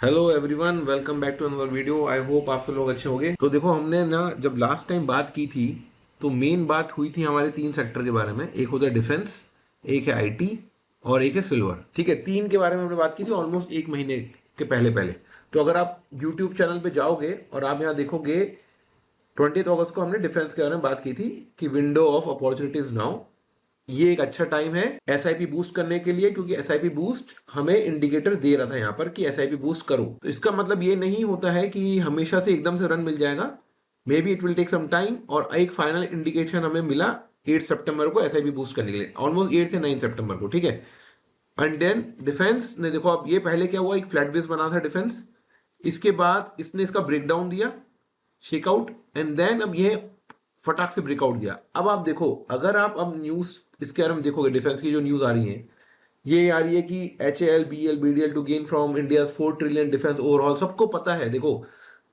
Hello everyone, welcome back to another video. I hope आप सब लोग अच्छे होंगे। तो देखो, हमने ना जब लास्ट टाइम बात की थी तो मेन बात हुई थी हमारे तीन सेक्टर के बारे में। एक होता है डिफेंस, एक है आईटी और एक है सिल्वर। ठीक है, तीन के बारे में हमने बात की थी ऑलमोस्ट एक महीने के पहले पहले। तो अगर आप यूट्यूब चैनल पे जाओगे और आप यहाँ देखोगे, 20 अगस्त को हमने डिफेंस के बारे में बात की थी कि विंडो ऑफ अपॉर्चुनिटीज नाउ, ये एक अच्छा टाइम है एसआईपी बूस्ट करने के लिए, क्योंकि एसआईपी बूस्ट हमें इंडिकेटर दे रहा था यहाँ पर कि एसआईपी बूस्ट करो। तो इसका मतलब ये नहीं होता है कि हमेशा से एकदम से रन मिल जाएगा। Maybe it will take some time. और एक फाइनल इंडिकेशन हमें मिला 8 सितंबर को एसआईपी बूस्ट करने के लिए, ऑलमोस्ट 8 से 9 सितंबर को। ठीक है, एंड देन डिफेंस ने देखो, अब ये पहले क्या हुआ, एक फ्लैट बेस बना था डिफेंस, इसके बाद इसने इसका ब्रेकडाउन दिया, शेकआउट, एंड देन अब ये फटाक से ब्रेकआउट दिया। अब आप देखो, अगर आप अब न्यूज इसके बारे में देखोगे, डिफेंस की जो न्यूज आ रही है, ये आ रही है कि HAL BL BDL to gain from India 4 trillion defence overall. सबको पता है, देखो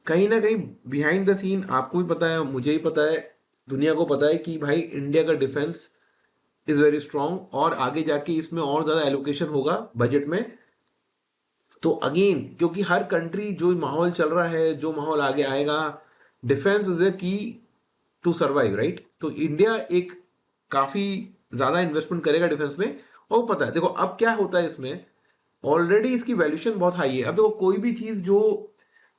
कहीं ना कहीं बिहाइंड द सीन आपको भी पता है, मुझे ही पता है, दुनिया को पता है कि भाई इंडिया का डिफेंस इज वेरी स्ट्रांग और आगे जाके इसमें और ज्यादा एलोकेशन होगा बजट में। तो अगेन, क्योंकि हर कंट्री जो माहौल चल रहा है, जो माहौल आगे आएगा, defence is the key to survive, right. तो इंडिया एक काफी ज्यादा इन्वेस्टमेंट करेगा डिफेंस में। और पता है, देखो अब क्या होता है इसमें, ऑलरेडी इसकी वैल्यूएशन बहुत हाई है। अब देखो, कोई भी चीज जो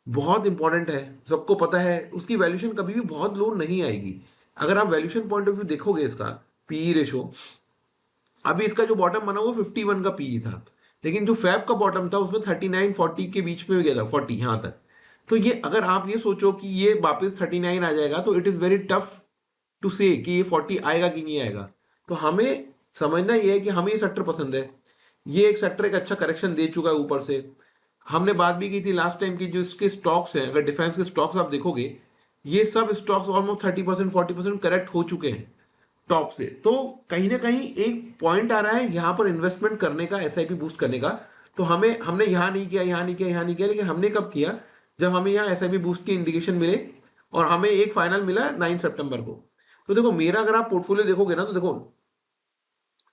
बहुत इंपॉर्टेंट है, सबको पता है, उसकी वैल्यूएशन कभी भी बहुत लो नहीं आएगी। अगर आप वैल्यूएशन पॉइंट ऑफ व्यू देखोगे इसका, पीई रेशो, अभी इसका जो बॉटम बना वो 51 का पीई था, लेकिन जो फैब का बॉटम था उसमें 39-40 के बीच में गया था, 40 यहाँ तक। तो ये अगर आप ये सोचो कि ये वापस 39 आ जाएगा, तो it is very tough to say कि ये 40 आएगा कि नहीं आएगा। तो हमें समझना ये है कि हमें ये सेक्टर पसंद है। ये एक सेक्टर एक अच्छा करेक्शन दे चुका है ऊपर से। हमने बात भी की थी लास्ट टाइम की, जो इसके स्टॉक्स हैं, अगर डिफेंस के स्टॉक्स आप देखोगे, ये सब स्टॉक्स ऑलमोस्ट 30% 40% करेक्ट हो चुके हैं टॉप से। तो कहीं ना कहीं एक पॉइंट आ रहा है यहाँ पर इन्वेस्टमेंट करने का, एसआईपी बूस्ट करने का। तो हमें हमने यहाँ नहीं किया, यहाँ नहीं किया, यहाँ नहीं किया, लेकिन हमने कब किया, जब हमें यहाँ एसआईपी बूस्ट के इंडिकेशन मिले और हमें एक फाइनल मिला 9 सितंबर को। तो देखो, मेरा अगर आप पोर्टफोलियो देखोगे ना, तो देखो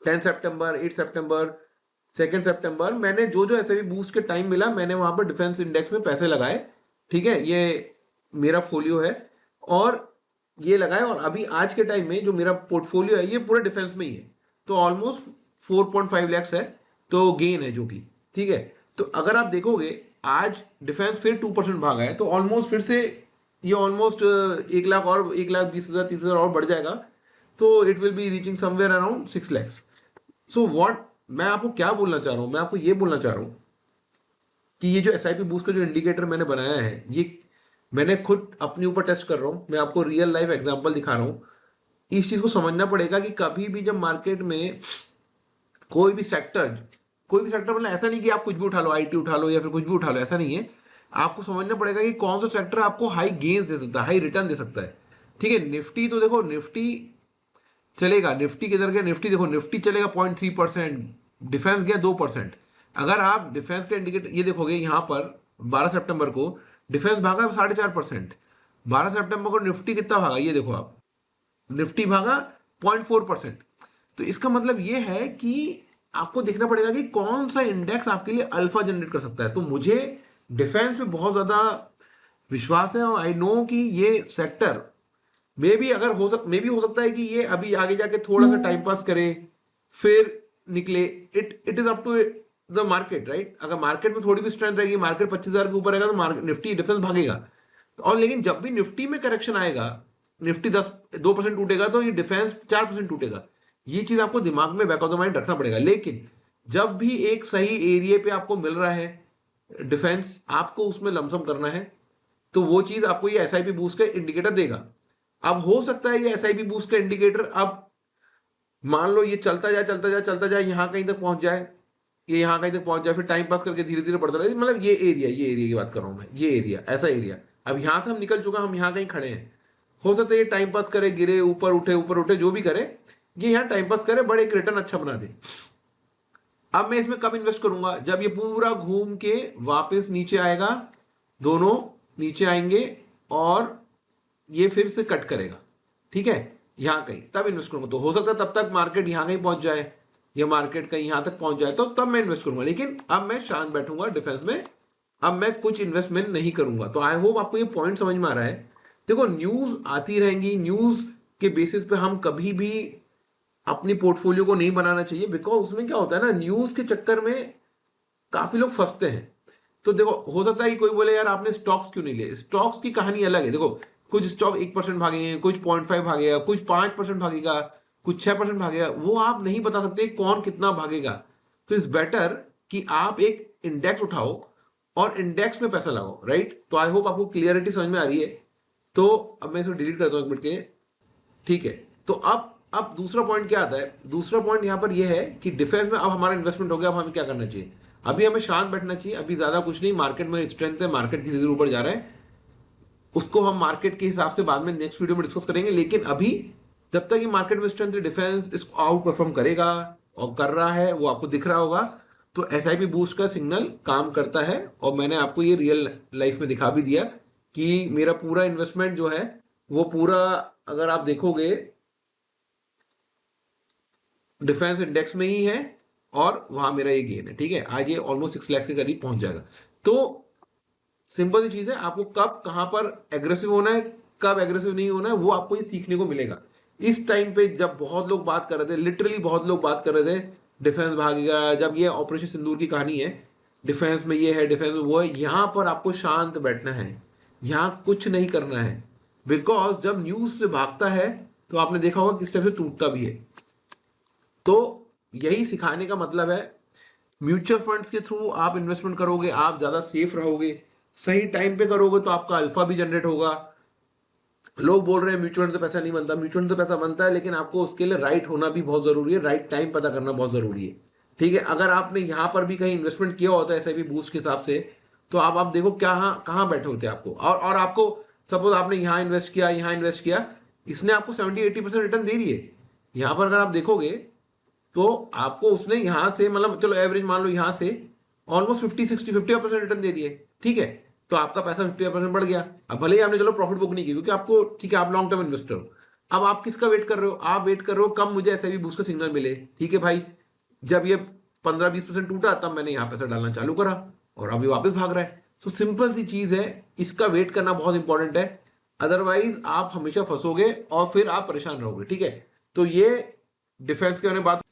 10 सितंबर, 8 सितंबर, 2 सितंबर, मैंने जो जो एसआईपी बूस्ट के टाइम मिला, मैंने वहां पर डिफेंस इंडेक्स में पैसे लगाए। ठीक है, ये मेरा फोलियो है और ये लगाए। और अभी आज के टाइम में जो मेरा पोर्टफोलियो है, ये पूरे डिफेंस में ही है। तो ऑलमोस्ट 4.5 लैक्स है, तो गेन है जो कि ठीक है। तो अगर आप देखोगे, आज डिफेंस फिर 2% भागा है, तो ऑलमोस्ट फिर से ये ऑलमोस्ट 1 लाख और 1,20,000 30,000 और बढ़ जाएगा। तो it will be reaching somewhere around 6 lakhs. So what मैं आपको क्या बोलना चाह रहा हूं, मैं आपको ये बोलना चाह रहा हूं कि ये जो एसआईपी बूस्ट का जो इंडिकेटर मैंने बनाया है, ये मैंने खुद अपने ऊपर टेस्ट कर रहा हूं। मैं आपको रियल लाइफ एग्जांपल दिखा रहा हूं। इस चीज को समझना पड़ेगा कि कभी भी जब मार्केट में कोई भी सेक्टर, मतलब ऐसा नहीं कि आप कुछ भी उठा लो, आईटी उठा लो या फिर कुछ भी उठा लो, ऐसा नहीं है। आपको समझना पड़ेगा कि कौन सा सेक्टर आपको हाई गेन्स दे सकता है, हाई रिटर्न दे सकता है। ठीक है, निफ्टी तो देखो, निफ्टी चलेगा, निफ्टी किधर गया, निफ्टी देखो, निफ्टी चलेगा 0.3%, डिफेंस गया 2%। अगर आप डिफेंस का इंडिकेटर ये देखोगे, यहाँ पर 12 सितंबर को डिफेंस भागा 4.5%। 12 सितंबर को निफ्टी कितना भागा, ये देखो आप, निफ्टी भागा 0.4%। तो इसका मतलब ये है कि आपको देखना पड़ेगा कि कौन सा इंडेक्स आपके लिए अल्फा जनरेट कर सकता है। तो मुझे डिफेंस पे बहुत ज्यादा विश्वास है और आई नो कि ये सेक्टर मे भी हो सकता है कि ये अभी आगे जाके थोड़ा सा टाइम पास करे, फिर निकले। It is up to the market, right. अगर मार्केट में थोड़ी भी स्ट्रेंथ रहेगी, मार्केट 25,000 के ऊपर रहेगा, तो निफ्टी डिफेंस भागेगा। और लेकिन जब भी निफ्टी में करेक्शन आएगा, निफ्टी 2% टूटेगा, तो ये डिफेंस 4% टूटेगा। ये चीज आपको दिमाग में बैक ऑफ द माइंड रखना पड़ेगा। लेकिन जब भी एक सही एरिया पे आपको मिल रहा है डिफेंस, आपको उसमें लमसम करना है। तो वो चीज आपको ये एसआईपी बूस्ट का इंडिकेटर देगा। अब हो सकता है ये एसआईपी बूस्ट का इंडिकेटर, अब मान लो ये चलता जाए यहां कहीं तक पहुंच जाए, ये यहां कहीं तक पहुंच जाए, फिर टाइम पास करके धीरे धीरे बढ़ता रहे। मतलब ये एरिया की बात कर रहा हूं मैं, ये एरिया, ऐसा एरिया। अब यहां से हम निकल चुका, हम यहां कहीं खड़े हैं। हो सकता है ये टाइम पास करे, गिरे, ऊपर उठे, जो भी करे, ये यहां टाइम पास करे, बड़े एक रिटर्न अच्छा बना दे। अब मैं इसमें कब इन्वेस्ट करूंगा, जब ये पूरा घूम के वापस नीचे आएगा, दोनों नीचे आएंगे और ये फिर से कट करेगा। ठीक है, यहां कहीं तब इन्वेस्ट करूंगा। तो हो सकता है तब तक मार्केट यहां कहीं पहुंच जाए, या मार्केट कहीं यहां तक पहुंच जाए, तो तब मैं इन्वेस्ट करूंगा। लेकिन अब मैं शांत बैठूंगा डिफेंस में, अब मैं कुछ इन्वेस्टमेंट नहीं करूंगा। तो आई होप आपको ये पॉइंट समझ में आ रहा है। देखो न्यूज आती रहेंगी, न्यूज के बेसिस पे हम कभी भी अपनी पोर्टफोलियो को नहीं बनाना चाहिए, बिकॉज उसमें क्या होता है ना, न्यूज के चक्कर में काफी लोग फंसते हैं। तो देखो हो सकता है कि कोई बोले यार आपने स्टॉक्स क्यों नहीं लिए, स्टॉक्स की कहानी अलग है। देखो कुछ स्टॉक 1% भागेंगे, कुछ 0.5 भागेगा, कुछ 5% भागेगा, कुछ 6% भागेगा, वो आप नहीं बता सकते कौन कितना भागेगा। तो इट्स बेटर कि आप एक इंडेक्स उठाओ और इंडेक्स में पैसा लगाओ, राइट। तो आई होप आपको क्लियरिटी समझ में आ रही है। तो अब मैं इसे डिलीट करता हूँ 1 मिनट के लिए, ठीक है। तो अब दूसरा पॉइंट क्या आता है, दूसरा पॉइंट यहाँ पर यह है कि डिफेंस में अब हमारा इन्वेस्टमेंट हो गया, अब हमें क्या करना चाहिए। अभी हमें शांत बैठना चाहिए, अभी ज्यादा कुछ नहीं, मार्केट में स्ट्रेंथ है, मार्केट धीरे धीरे ऊपर जा रहा है, उसको हम मार्केट के हिसाब से बाद में नेक्स्ट वीडियो में डिस्कस करेंगे। लेकिन अभी जब तक ये मार्केट में स्ट्रेंथ है, डिफेंस इसको आउट परफॉर्म करेगा और कर रहा है, वो आपको दिख रहा होगा। तो एसआईपी बूस्ट का सिग्नल काम करता है, और मैंने आपको ये रियल लाइफ में दिखा भी दिया कि मेरा पूरा इन्वेस्टमेंट जो है वो पूरा, अगर आप देखोगे, डिफेंस इंडेक्स में ही है, और वहां मेरा ये गेन है, ठीक है। आज ये ऑलमोस्ट 6 लाख के करीब पहुंच जाएगा। तो सिंपल सी चीज है, आपको कब कहां पर एग्रेसिव होना है, कब एग्रेसिव नहीं होना है, वो आपको ये सीखने को मिलेगा। इस टाइम पे जब बहुत लोग बात कर रहे थे, लिटरली बहुत लोग बात कर रहे थे डिफेंस भागेगा, जब ये ऑपरेशन सिंदूर की कहानी है, डिफेंस में ये है, डिफेंस में वो है, यहां पर आपको शांत बैठना है, यहां कुछ नहीं करना है। बिकॉज जब न्यूज से भागता है तो आपने देखा होगा किस टाइप से टूटता भी है। तो यही सिखाने का मतलब है, म्यूचुअल फंड्स के थ्रू आप इन्वेस्टमेंट करोगे, आप ज्यादा सेफ रहोगे, सही टाइम पे करोगे तो आपका अल्फा भी जनरेट होगा। लोग बोल रहे हैं म्यूचुअल फंड से पैसा नहीं बनता, म्यूचुअल फंड से पैसा बनता है, लेकिन आपको उसके लिए राइट होना भी बहुत जरूरी है, राइट टाइम पता करना बहुत जरूरी है, ठीक है। अगर आपने यहां पर भी कहीं इन्वेस्टमेंट किया होता है एसआईपी बूस्ट के हिसाब से, तो आप देखो क्या कहाँ बैठे होते आपको, और आपको सपोज आपने यहाँ इन्वेस्ट किया, यहाँ इन्वेस्ट किया, इसने आपको 70-80% रिटर्न दे रही है। यहाँ पर अगर आप देखोगे तो आपको उसने यहां से, मतलब चलो एवरेज मान लो, यहां से ऑलमोस्ट 50-60-50% रिटर्न दे दिए, ठीक है। तो आपका पैसा 50% बढ़ गया। अब भले ही आपने चलो प्रॉफिट बुक नहीं की, क्योंकि आपको, ठीक है, आप लॉन्ग टर्म इन्वेस्टर हो। अब आप किसका वेट कर रहे हो, आप वेट कर रहे हो कब मुझे ऐसे भी बूस्ट का सिग्नल मिले, ठीक है भाई। जब ये 15-20% टूटा तब मैंने यहाँ पैसा डालना चालू करा, और अभी वापस भाग रहा है। तो सिंपल सी चीज है, इसका वेट करना बहुत इंपॉर्टेंट है, अदरवाइज आप हमेशा फंसोगे और फिर आप परेशान रहोगे, ठीक है। तो ये डिफेंस के मैंने बात।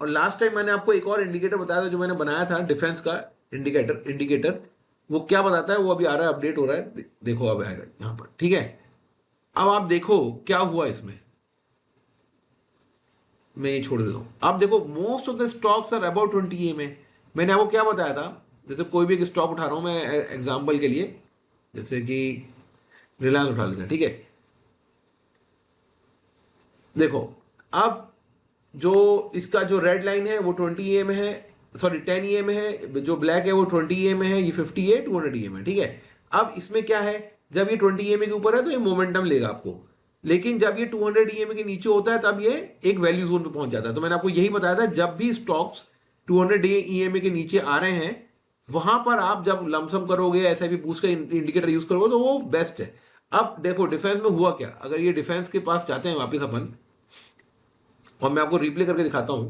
और लास्ट टाइम मैंने आपको एक और इंडिकेटर बताया था जो मैंने बनाया था डिफेंस का, इंडिकेटर वो क्या बताता है, वो अभी आ रहा है, अपडेट हो रहा है, देखो अब आएगा यहां पर, ठीक है। अब आप देखो क्या हुआ इसमें, मैं ये छोड़ देता हूं। आप देखो most of the stocks are about 20 में। मैंने आपको क्या बताया था, जैसे कोई भी एक स्टॉक उठा रहा हूं मैं एग्जाम्पल के लिए, जैसे कि रिलायंस उठा लेते हैं, ठीक है। देखो अब जो इसका जो रेड लाइन है वो 20 में है, सॉरी 10 में है, जो ब्लैक है वो 20 में है, ये 50 है, 200 में, ठीक है। अब इसमें क्या है, जब ये 20 के ऊपर है तो ये मोमेंटम लेगा आपको, लेकिन जब ये 200 के नीचे होता है तब ये एक वैल्यू जोन पे पहुंच जाता है। तो मैंने आपको यही बताया था, जब भी स्टॉक्स 200 के नीचे आ रहे हैं, वहां पर आप जब लमसम करोगे, ऐसा भी बूस्ट का इंडिकेटर यूज करोगे, तो वो बेस्ट है। अब देखो डिफेंस में हुआ क्या, अगर ये डिफेंस के पास जाते हैं वापस अपन, और मैं आपको रिप्ले करके दिखाता हूं,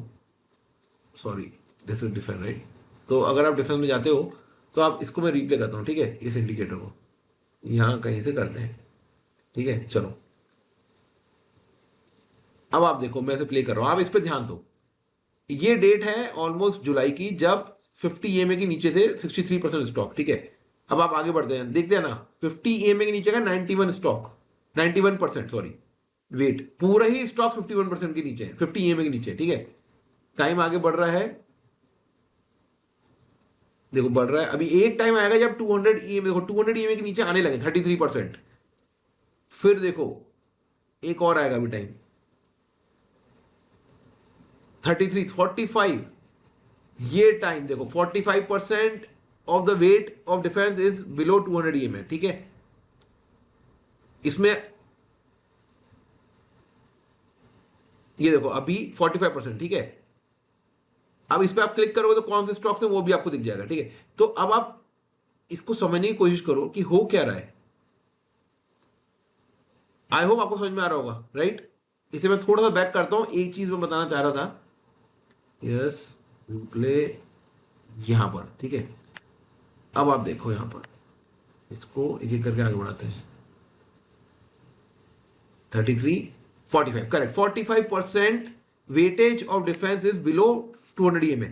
sorry this is defence, right. तो अगर आप डिफेंस में जाते हो तो आप इसको मैं रिप्ले करता हूं, ठीक है, इस इंडिकेटर को यहां कहीं से करते हैं, ठीक है। चलो अब आप देखो, मैं इसे प्ले कर रहा हूं, आप इस पर ध्यान दो। ये डेट है ऑलमोस्ट जुलाई की, जब 50 EMA के नीचे थे 63% स्टॉक, ठीक है। अब आप आगे बढ़ते हैं, देखते हैं ना, 50 EMA के नीचे का 91 स्टॉक, 91%, सॉरी वेट, पूरा ही स्टॉक 51% के नीचे है, 50 EMA के नीचे, ठीक है। टाइम आगे बढ़ रहा है, देखो बढ़ रहा है। अभी एक टाइम आएगा जब 200 EMA, देखो 200 EMA के नीचे आने लगे 33%, फिर देखो एक और आएगा अभी टाइम 33, 45, ये टाइम देखो 45% of the weight of defence is below 200 EMA, ठीक है। इसमें ये देखो अभी 45%, ठीक है। अब इस पे आप क्लिक करोगे तो कौन से स्टॉक्स हैं वो भी आपको दिख जाएगा, ठीक है। तो अब आप इसको समझने की कोशिश करो कि हो क्या रहा है। आई होप आपको समझ में आ रहा होगा, राइट। इसे मैं थोड़ा सा बैक करता हूं, एक चीज मैं बताना चाह रहा था, यस प्ले यहां पर, ठीक है। अब आप देखो यहाँ पर, इसको एक एक करके आगे बढ़ाते हैं। 33, 45, correct. 45% weightage of defence is below 200 EMA।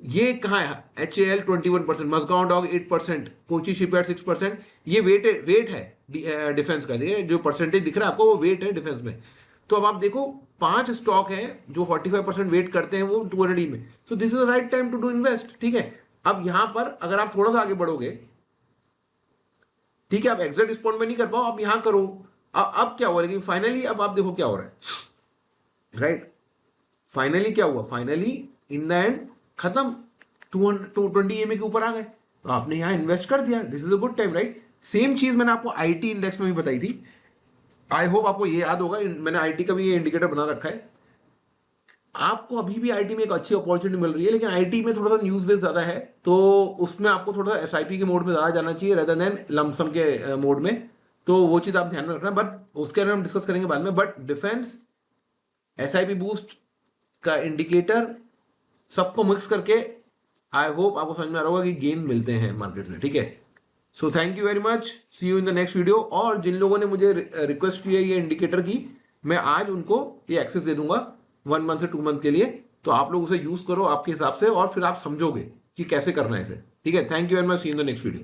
ये कहाँ है? HAL 21%, Mazagon dock 8%, Kochi shipyard 6%। ये वेट है डिफेंस का। ये जो परसेंटेज दिख रहा है आपको, वो वेट है डिफेंस में। तो अब आप देखो 5 स्टॉक है जो 45% वेट करते हैं वो 200 में। So this is the right time to do invest, ठीक है। अब यहां पर अगर आप थोड़ा सा आगे बढ़ोगे, ठीक है, आप एग्जैक्ट इस पॉइंट में नहीं कर पाओ, आप यहां करो। अब क्या हुआ, लेकिन फाइनली अब आप देखो क्या हो रहा है, राइट। फाइनली क्या हुआ, फाइनली इन द एंड खत्म, 220 EMA के ऊपर आ गए, तो आपने यहां इन्वेस्ट कर दिया। This is a good time, right. Same चीज मैंने आपको IT इंडेक्स में भी बताई थी। आई होप आपको ये याद होगा, मैंने IT का भी ये इंडिकेटर बना रखा है। आपको अभी भी IT में एक अच्छी अपॉर्चुनिटी मिल रही है, लेकिन IT में थोड़ा सा न्यूज बेस ज्यादा है, तो उसमें आपको थोड़ा सा SIP के मोड में ज्यादा जाना चाहिए रेदर देन लमसम के मोड में। तो वो चीज आप ध्यान में रखना, बट उसके बारे में हम डिस्कस करेंगे बाद में। बट डिफेंस, SIP बूस्ट का इंडिकेटर सबको मिक्स करके आई होप आपको समझ में आ रहा होगा कि गेन मिलते हैं मार्केट से, ठीक है। So thank you very much, see you in the next video. और जिन लोगों ने मुझे रिक्वेस्ट की है ये इंडिकेटर की, मैं आज उनको ये एक्सेस दे दूंगा 1 मंथ से 2 मंथ के लिए। तो आप लोग उसे यूज करो आपके हिसाब से, और फिर आप समझोगे कि कैसे करना है इसे, ठीक है। Thank you very much, see you in the next video.